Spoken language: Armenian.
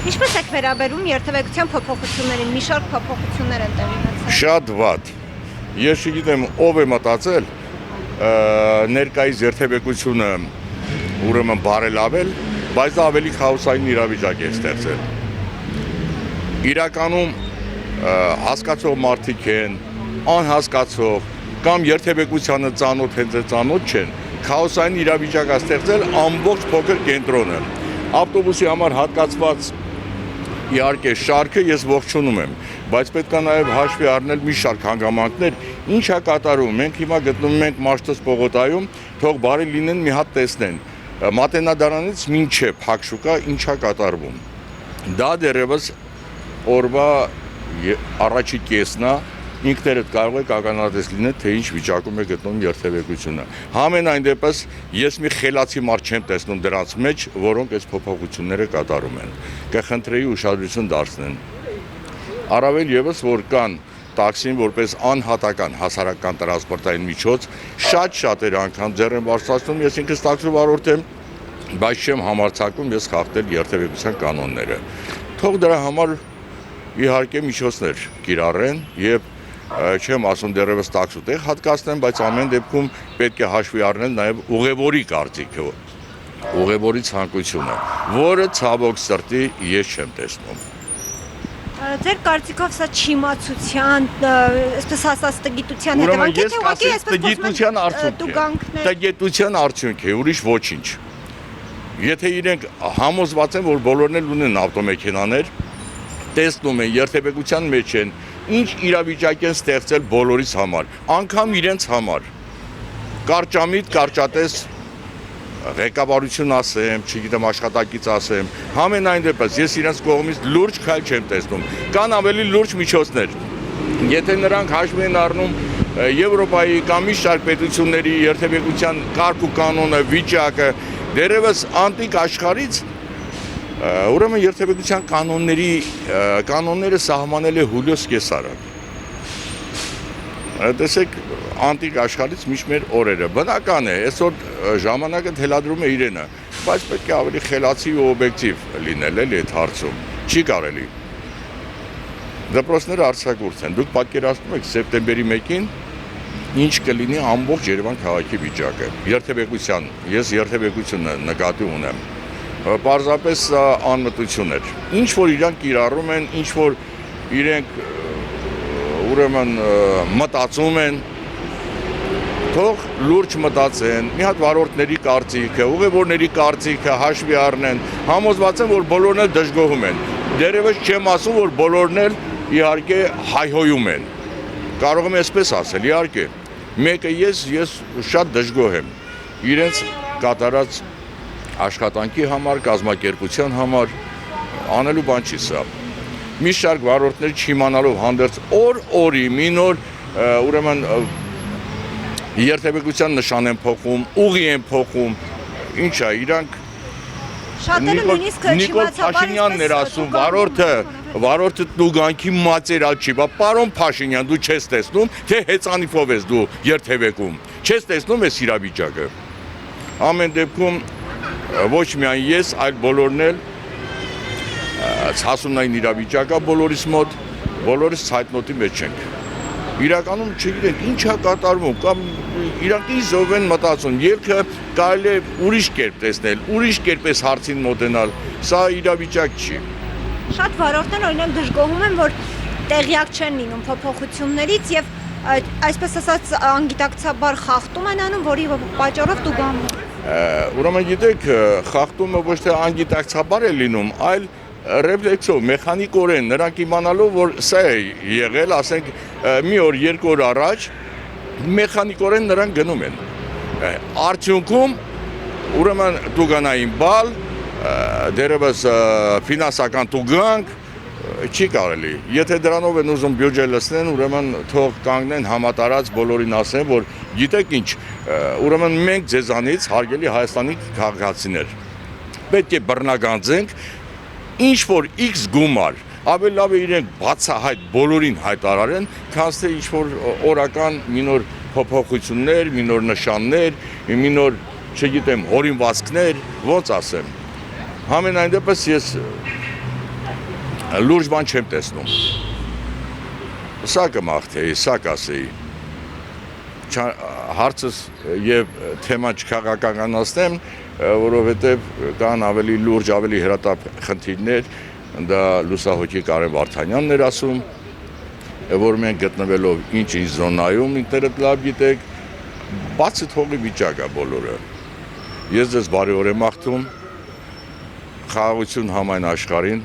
Ինչպես եք վերաբերում երթևեկության փոփոխություններին, մի շարք փոփոխություններ են տեղի ունեցել։ Շատ վատ։ Ես չգիտեմ ով է մտածել ներկայիս երթևեկությունը ուրեմն բարելավել, բայց դա ավելի քաոսային իրավիճակ է ստեղծել։ Իրականում հասկացող մարդիկ են, անհասկացող կամ երթևեկությանը ծանոթ հենց ծանոթ չեն, քաոսային իրավիճակ է ստեղծել ամբողջ փոքր կենտրոնը։ Ավտոբուսի համար հատկացված իհարկե շարքը ես ողջունում եմ, բայց պետք է նաև հաշվի առնել մի շարք հանգամանքներ, ինչ է կատարում։ Մենք հիմա գտնվում ենք Մաշտոց պողոտայում, թող բարի լինեն մի հատ տեսնեն։ Մատենադարանից մինչև Փակշուկա ինչ է կատարվում։ Դա դեռևս օրվա առաջի կեսն է, ինքներդ կարող եք ականատես լինել, թե ինչ վիճակում է գտնվում երթևեկությունը։ Համենայն դեպս ես մի խելացի մարդ չեմ տեսնում դրանց մեջ, որոնք այս փոփոխությունները կատարում են։ Կխնդրեի ուշադրություն դարձնեն։ Առավել եւս որ կան տաքսին որպես անհատական հասարակական տրանսպորտային միջոց, շատ անգամ ձեռ են բարձրացնում, ես ինքս տաքսու վարորդ եմ, բայց չեմ համարձակում ես խախտել երթևեկության կանոնները։ Թող դրա համար իհարկե միջոցներ կիրառեն եւ չեմ ասում դեռևս տաքսու տեղ հատկացնեմ, բայց ամեն դեպքում պետք է հաշվի առնել նաև ուղևորի կարծիքը, ուղևորի ցանկությունը, որը ցավոք սրտի ես չեմ տեսնում։ Ձեր կարծիքով սա չիմացության, այսպես ասած, տգիտության հետևանք է, թե ուղղակի այսպես տգիտության արդյունք է։ Տգիտության արդյունք է, ուրիշ ոչինչ։ Եթե իրենք համոզված են, որ բոլորն էլ ունեն ավտոմեքենաներ, տեսնում են երթևեկության մեջ են, ինչ իրավիճակ են ստեղծել բոլորիս համար, անգամ իրենց համար։ Կարճամիտ, կարճատես ղեկավարություն ասեմ, չգիտեմ աշխատակից ասեմ, համենայն դեպս ես իրենց կողմից լուրջ քայլ չեմ տեսնում։ Կան ավելի լուրջ միջոցներ։ Եթե նրանք հաշվի են առնում Եվրոպայի կամ մի շարք պետությունների երթևեկության կարգ ու կանոնը, վիճակը, դեռևս անտիկ աշխարհից ուրեմն երթևեկության կանոնները սահմանել է Հուլիոս Կեսարը։ Տեսեք, անտիկ աշխարհից միշտ մեր օրերը։ Բնական է, այսօր ժամանակը թելադրում է իրենը, բայց պետք է ավելի խելացի ու օբյեկտիվ լինել էլի այդ հարցում։ Չի կարելի։ Դպրոցները արձակուրդ են։ Դուք պատկերացնում եք սեպտեմբերի 1-ին ինչ կլինի ամբողջ Երևան քաղաքի վիճակը։ Ես երթևեկությունը նկատի ունեմ։ Պարզապես անմտություն էր։ Ինչ որ իրանք կիրառում են, ինչ որ իրենք ուրեմն մտածում են, թող լուրջ մտածեն, մի հատ վարորդների կարծիքը, ուղևորների կարծիքը հաշվի առնեն, համոզված են, որ բոլորն էլ դժգոհում են։ Դեռևս չեմ ասում, որ բոլորն էլ իհարկե հայհոյում են։ Կարող եմ այսպես ասել, իհարկե, մեկը ես շատ դժգոհ եմ իրենց կատարած աշխատանքի համար, կազմակերպության համար, անելու բան չի սա։ Մի շարք վարորդներ չիմանալով հանդերձ օրի մի նոր ուրեմն երթևեկության նշան են փոխում, ուղի են փոխում, ինչ է, իրանք շատերը նույնիսկ Նիկոլ Փաշինյանն էր ասում, վարորդը տուգանքի մածերալ չի, բա պարոն Փաշինյան, դու չես տեսնում, թե հեծանիվով ես դու երթևեկում, չես տեսնում ես իրավիճակը։ Ամեն դեպքում ոչ միայն ես, այլ բոլորն էլ ցասունային իրավիճակա բոլորիս մոտ, բոլորս ցայտնոտի մեջ ենք։ Իրականում չգիտենք ինչ է կատարվում, կամ իրանք իզով են մտածում, ելքը կարելի է ուրիշ կերպ տեսնել, ուրիշ կերպ էս հարցին մոտենալ, սա իրավիճակ չի։ Շատ վարորդներ օրինակ դժգոհում են, որ տեղյակ չեն լինում փոփոխություններից եւ այսպես ասած անգիտակցաբար խախտում են անում, որի պատճառով տուգանում են։ Ուրեմն գիտեք, խախտումը ոչ թե անգիտակցաբար է լինում, այլ ռեֆլեքսով, մեխանիկորեն, նրանք իմանալով, որ սա է եղել, ասենք մի օր, երկու օր առաջ, մեխանիկորեն նրանք գնում են։ Արդյունքում, ուրեմն տուգանային բալ, դեռևս ֆինանսական տուգանք, չի կարելի։ Եթե դրանով են ուզում բյուջե լցնեն, ուրեմն թող կանգնեն համատարած բոլորին ասեն, որ գիտեք ինչ, ուրեմն մենք ձեզանից հարգելի Հայաստանի քաղաքացիներ պետք է բռնագանձենք ինչ որ X գումար, ավելի լավ է իրենք բացահայտ բոլորին հայտարարեն, քան թե ինչ որ օրական մի նոր փոփոխություններ, մի նոր նշաններ, մի նոր, չգիտեմ, հորինվածքներ, ոնց ասեմ։ Համենայն դեպս ես լուրջ բան չեմ տեսնում։ Սա կմաղթեի, սա կասեի։ Հարցս եւ թեման չքաղաքականացնեմ, որովհետեւ կան ավելի լուրջ, ավելի հրատապ խնդիրներ, դա լուսահոգի Կարեն Վարդանյանն էր ասում, որ մենք գտնվելով ինչ-ինչ զոնայում, ինքներդ լավ գիտեք, բացի թողի վիճակ է բոլորը։ Ես ձեզ բարի օր եմ մաղթում, խաղաղություն համայն աշխարհին,